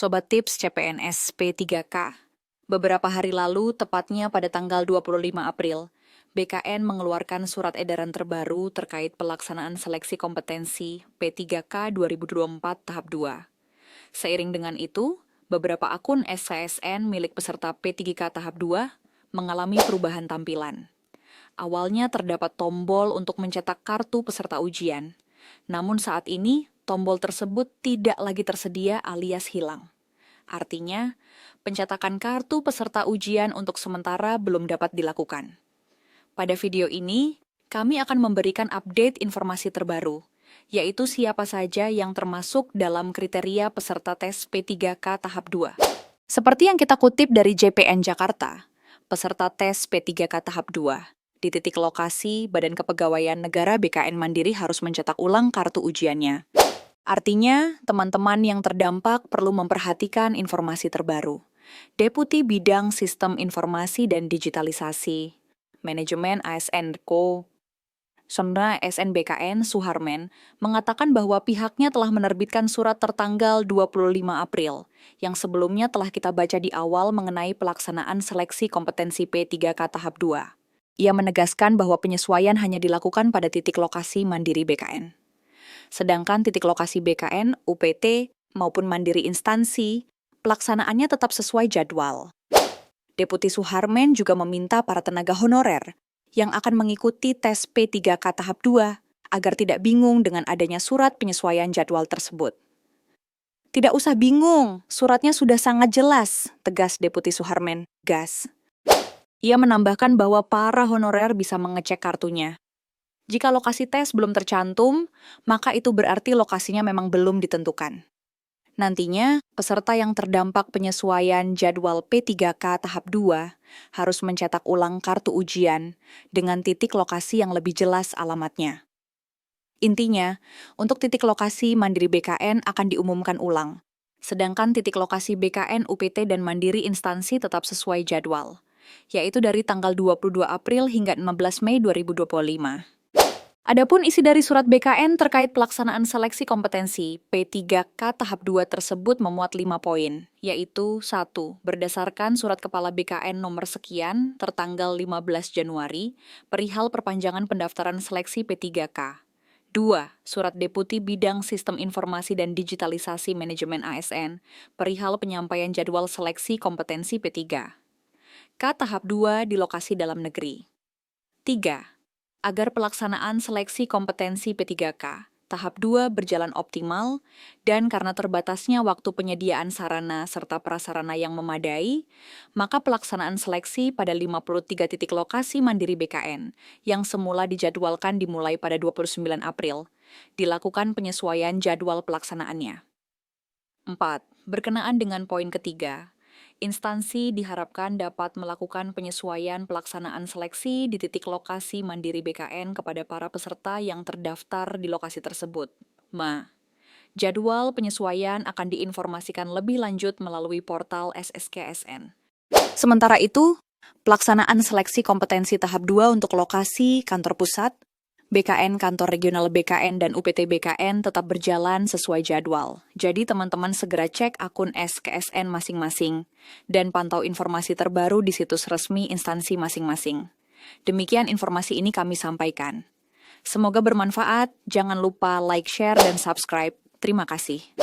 Sobat Tips CPNS P3K. Beberapa hari lalu, tepatnya pada tanggal 25 April, BKN mengeluarkan surat edaran terbaru terkait pelaksanaan seleksi kompetensi P3K 2024 tahap 2. Seiring dengan itu, beberapa akun SKSN milik peserta P3K tahap 2 mengalami perubahan tampilan. Awalnya terdapat tombol untuk mencetak kartu peserta ujian, namun saat ini tombol tersebut tidak lagi tersedia alias hilang. Artinya, pencetakan kartu peserta ujian untuk sementara belum dapat dilakukan. Pada video ini, kami akan memberikan update informasi terbaru, yaitu siapa saja yang termasuk dalam kriteria peserta tes P3K tahap 2. Seperti yang kita kutip dari JPN Jakarta, peserta tes P3K tahap 2, di titik lokasi Badan Kepegawaian Negara BKN Mandiri harus mencetak ulang kartu ujiannya. Artinya, teman-teman yang terdampak perlu memperhatikan informasi terbaru. Deputi Bidang Sistem Informasi dan Digitalisasi, Manajemen ASN Co. Sonra SNBKN Suharmen mengatakan bahwa pihaknya telah menerbitkan surat tertanggal 25 April, yang sebelumnya telah kita baca di awal mengenai pelaksanaan seleksi kompetensi P3K tahap 2. Ia menegaskan bahwa penyesuaian hanya dilakukan pada titik lokasi Mandiri BKN. Sedangkan titik lokasi BKN, UPT, maupun mandiri instansi, pelaksanaannya tetap sesuai jadwal. Deputi Suharmen juga meminta para tenaga honorer yang akan mengikuti tes P3K tahap 2 agar tidak bingung dengan adanya surat penyesuaian jadwal tersebut. Tidak usah bingung, suratnya sudah sangat jelas, tegas Deputi Suharmen, gas. Ia menambahkan bahwa para honorer bisa mengecek kartunya. Jika lokasi tes belum tercantum, maka itu berarti lokasinya memang belum ditentukan. Nantinya, peserta yang terdampak penyesuaian jadwal P3K tahap 2 harus mencetak ulang kartu ujian dengan titik lokasi yang lebih jelas alamatnya. Intinya, untuk titik lokasi Mandiri BKN akan diumumkan ulang, sedangkan titik lokasi BKN, UPT, dan Mandiri instansi tetap sesuai jadwal, yaitu dari tanggal 22 April hingga 16 Mei 2025. Adapun isi dari surat BKN terkait pelaksanaan seleksi kompetensi P3K tahap 2 tersebut memuat 5 poin, yaitu 1. Berdasarkan surat Kepala BKN nomor sekian tertanggal 15 Januari, perihal perpanjangan pendaftaran seleksi P3K. 2. Surat Deputi Bidang Sistem Informasi dan Digitalisasi Manajemen ASN, perihal penyampaian jadwal seleksi kompetensi P3K tahap 2 di lokasi dalam negeri. 3. Agar pelaksanaan seleksi kompetensi P3K tahap 2 berjalan optimal dan karena terbatasnya waktu penyediaan sarana serta prasarana yang memadai, maka pelaksanaan seleksi pada 53 titik lokasi Mandiri BKN yang semula dijadwalkan dimulai pada 29 April, dilakukan penyesuaian jadwal pelaksanaannya. 4. Berkenaan dengan poin ketiga, instansi diharapkan dapat melakukan penyesuaian pelaksanaan seleksi di titik lokasi Mandiri BKN kepada para peserta yang terdaftar di lokasi tersebut. Jadwal penyesuaian akan diinformasikan lebih lanjut melalui portal SSKSN. Sementara itu, pelaksanaan seleksi kompetensi tahap 2 untuk lokasi kantor pusat, BKN, kantor regional BKN, dan UPT BKN tetap berjalan sesuai jadwal. Jadi teman-teman segera cek akun SKSN masing-masing dan pantau informasi terbaru di situs resmi instansi masing-masing. Demikian informasi ini kami sampaikan. Semoga bermanfaat, jangan lupa like, share, dan subscribe. Terima kasih.